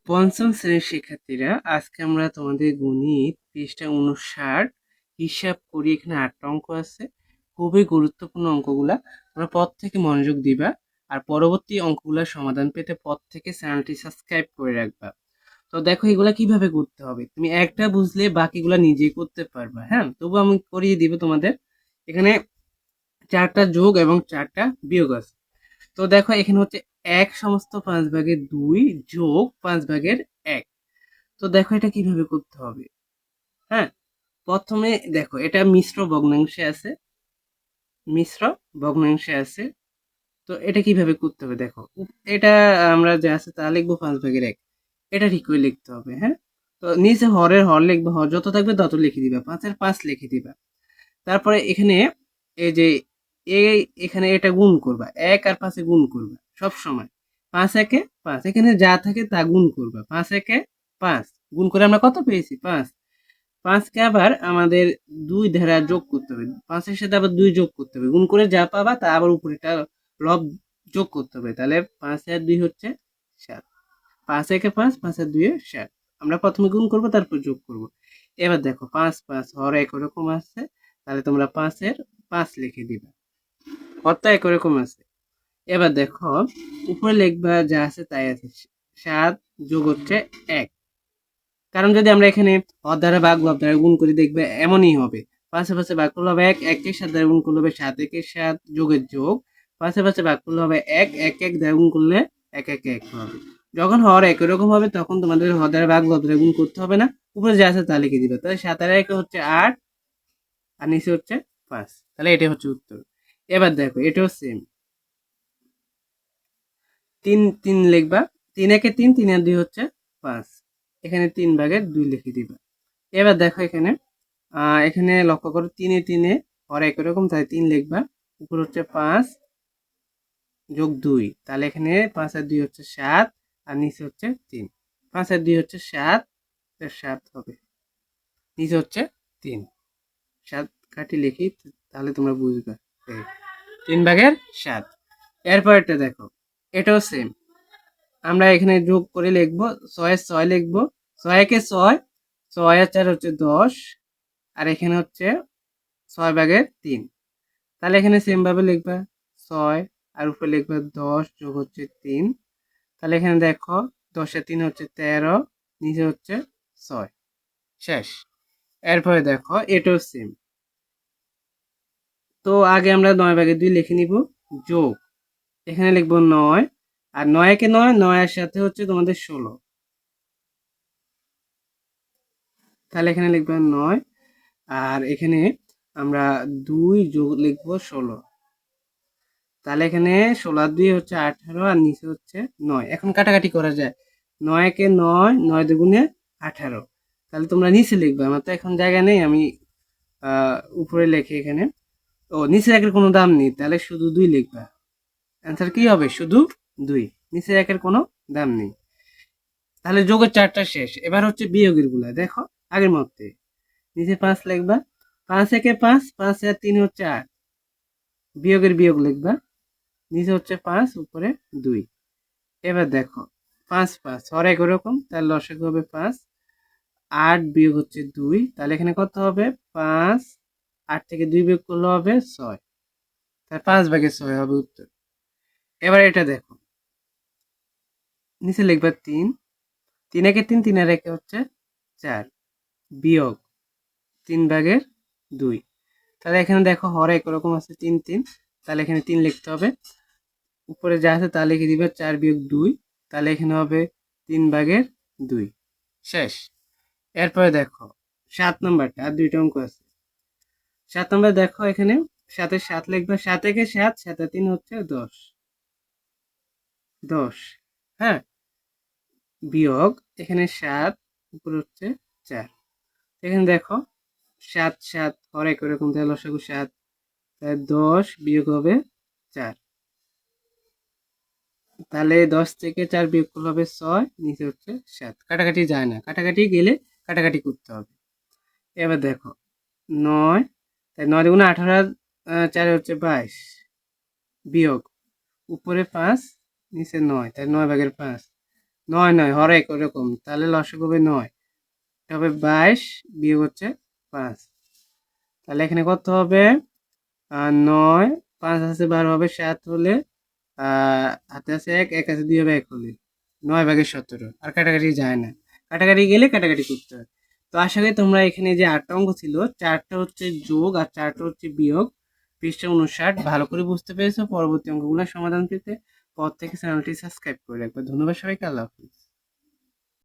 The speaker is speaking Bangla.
পঞ্চম শ্রেণীর শিক্ষার্থীরা, আজকে আমরা তোমাদের গণিত পৃষ্ঠা 59 হিসাব করি। এখানে 8টা অঙ্ক আছে, খুবই গুরুত্বপূর্ণ অঙ্কগুলা। তোমরা পদ থেকে মনোযোগ দিবা আর পরবর্তী অঙ্কগুলার সমাধান পেতে পদ থেকে চ্যানেলটি সাবস্ক্রাইব করে রাখবা। তো দেখো এগুলা কিভাবে করতে হবে, তুমি একটা বুঝলে বাকিগুলা নিজেই করতে পারবা। হ্যাঁ, তবু আমি করিয়ে দিব তোমাদের। এখানে 4টা যোগ এবং 4টা বিয়োগ আছে। তো দেখো এখানে হচ্ছে 1 সমস্ত 5/2 যোগ 5/1। তো দেখো এটা কিভাবে করতে হবে। হ্যাঁ, প্রথমে দেখো এটা মিশ্র ভগ্নাংশে আছে, মিশ্র ভগ্নাংশে আছে। তো এটা কিভাবে করতে হবে দেখো, এটা আমরা যা আছে তা লিখবো 5/1। এটা ঠিক করে লিখতে হবে। হ্যাঁ, তো নিচে হরের হর লিখবো, হর যত থাকবে তত লিখে দিবা, 5-এর 5 লিখে দিবা। তারপরে এখানে এই যে এখানে এটা গুণ করবা, 1 আর 5 গুণ করবা সব সময়। 5 একে 5, এখানে যা থাকে তা গুণ করবা। 5 একে 5 গুণ করে আমরা কত পেয়েছি? 5। 5 কে আবার আমাদের 2 দ্বারা যোগ করতে হবে, 5 এর সাথে আবার 2 যোগ করতে হবে। গুণ করে যা পাবা তা আবার উপরেটা লব যোগ করতে হবে। তাহলে 5 আর 2 হচ্ছে 7। 5 একে 5, 5 আর 2 এ 7। আমরা প্রথমে গুণ করব, তারপর যোগ করব। এবার দেখো 5 5 হর একই রকম আছে, তাহলে তোমরা 5 এর 5 লিখে দিবা, হরটা একই রকম আছে। এবার দেখো উপরে লিখবা যা আছে তাই আছে, 7 যোগ হচ্ছে 1। কারণ যদি আমরা এখানে হর দ্বারা ভাগ লব দ্বারা গুণ করি, দেখবে এমনই হবে। 5 এ 5 ভাগ করলে হবে 1, 1 কে 7 দ্বারা গুণ করলে হবে 7 একে 7 যোগের যোগ। 5 এ 5 ভাগ করলে হবে 1, 1 1 দ্বারা গুণ করলে 1 1 1 হবে। যখন হর একই রকম হবে তখন তোমাদের হর দ্বারা ভাগ লব দ্বারা গুণ করতে হবে না, উপরে যা আছে তা লিখে দিবে। তাহলে 7 আর 1 হচ্ছে 8 আর নিচে হচ্ছে 5। তাহলে এটাই হচ্ছে উত্তর। এবার দেখো এটাও সেম, 3 3 লিখবা, 3 একে 3, 3 আর 2 হচ্ছে 5। এখানে 3/2 লিখে দিবা। এবার দেখো এখানে এখানে লক্ষ্য করো 3 এ 3 এ হর একই রকম, তাই 3 লিখবা। উপর হচ্ছে 5 যোগ 2, তাহলে এখানে 5 আর 2 হচ্ছে 7 আর নিচে হচ্ছে 3। 5 আর 2 হচ্ছে 7, 7 হবে, নিচে হচ্ছে 3। 7 কাটি লিখি, তাহলে তোমরা বুঝবে। 3/7। এরপর এটা দেখো, এটাও সেম, আমরা এখানে যোগ করে লিখবো। 6 এর 6 লিখবো, 6 একে 6, 6 আর 4 হচ্ছে 10, আর এখানে হচ্ছে 6/3। তাহলে এখানে সেম ভাবে লিখবা 6 আর উপরে লিখবা 10 যোগ হচ্ছে 3। তাহলে এখানে দেখো 10 এর 3 হচ্ছে 13, নিচে হচ্ছে 6। শেষ। এরপরে দেখো এটাও সেম। তো আগে আমরা 9/2 লিখে নিব, যোগ এখানে লিখবো 9, আর 9 একে 9, 9 এর সাথে হচ্ছে তোমাদের 16। তাহলে এখানে লিখবে 9, আর এখানে আমরা 2 যোগ লিখবো 16। তাহলে এখানে 16 আর 2 হচ্ছে 18, আর নিচে হচ্ছে 9। এখন কাটাকাটি করা যায়, 9 একে 9, 9 দুগুণে 18। তাহলে তোমরা নিচে লিখবে, আমার তো এখন জায়গা নেই, আমি উপরে লিখে এখানে। ও, নিচে একের কোনো দাম নেই, তাহলে শুধু 2 লিখবা। অ্যান্সার কি হবে? শুধু 2, নিচে একের কোনো দাম নেই। তাহলে যোগের 4টা শেষ। এবার হচ্ছে বিয়োগের গুলা, দেখো আগের মতে নিচে 5 লিখবা, 5 একে 5, 5 আর 3 হচ্ছে 8। বিয়োগের বিয়োগ লিখবা, নিচে হচ্ছে 5, উপরে 2। এবার দেখো 5 5 হর একই রকম, তাহলে লসাগু হবে 5। 8 বিয়োগ হচ্ছে 2, তাহলে এখানে কত হবে? 5। 8 থেকে 2 বিয়োগ করলে হবে 6, তাহলে 5/6 হবে উত্তর। এবার এটা দেখো, নিচে লিখবা 3, 3 একে 3, 3 আর 1 হচ্ছে 4, বিয়োগ 3/2। তাহলে এখানে দেখো হর একই রকম আছে 3 3, তাহলে এখানে 3 লিখতে হবে। উপরে যা আছে তা লিখে দিবে, 4 বিয়োগ 2, তাহলে এখানে হবে 3/2। শেষ। এরপরে দেখো 7 নম্বরটা, আর 2টা অঙ্ক আছে। 7 নম্বর দেখো এখানে 7 এর 7 লিখবে, 7 একে 7, 7 আর 3 হচ্ছে 10, 10। হ্যাঁ, বিয়োগ এখানে 7, উপরে হচ্ছে 4। এখানে দেখো 7 7 হর একই রকম, তাহলে লসাগু 7, তাহলে 10 বিয়োগ হবে 4। তাহলে 10 থেকে 4 বিয়োগ করলে হবে 6, নিচে হচ্ছে 7। কাটাকাটি যায় না, কাটাকাটি গেলে কাটাকাটি করতে হবে। এবার দেখো 9, তাই 9 দুগুণে 18, আর 4 হচ্ছে 22, বিয়োগ উপরে 5, নিচে 9, তাই 9/5। নয় নয় হরেক ওরকম, তাহলে লসাগু হবে 9। এটা হবে 22 বিয়োগ হচ্ছে 5। তাহলে এখানে কত হবে? 9, 5 আছে 12 হবে 7 হলে, হাতে আছে 1, 1 আছে 2 হবে 1 হলে 9/17। আর কাটাকাটি যায় না, কাটাকাটি গেলে কাটাকাটি করতে হয়। তো আশা করি তোমরা এখানে যে 8টা অঙ্ক ছিল, 4টা হচ্ছে যোগ আর 4টা হচ্ছে বিয়োগ, পৃষ্ঠা 59 ভালো করে বুঝতে পেরেছো। পরবর্তী অঙ্কগুলো সমাধান পেতে পর থেকে চ্যানেলটি সাবস্ক্রাইব করে রাখবে। ধন্যবাদ সবাইকে, আল্লাহ হাফিজ।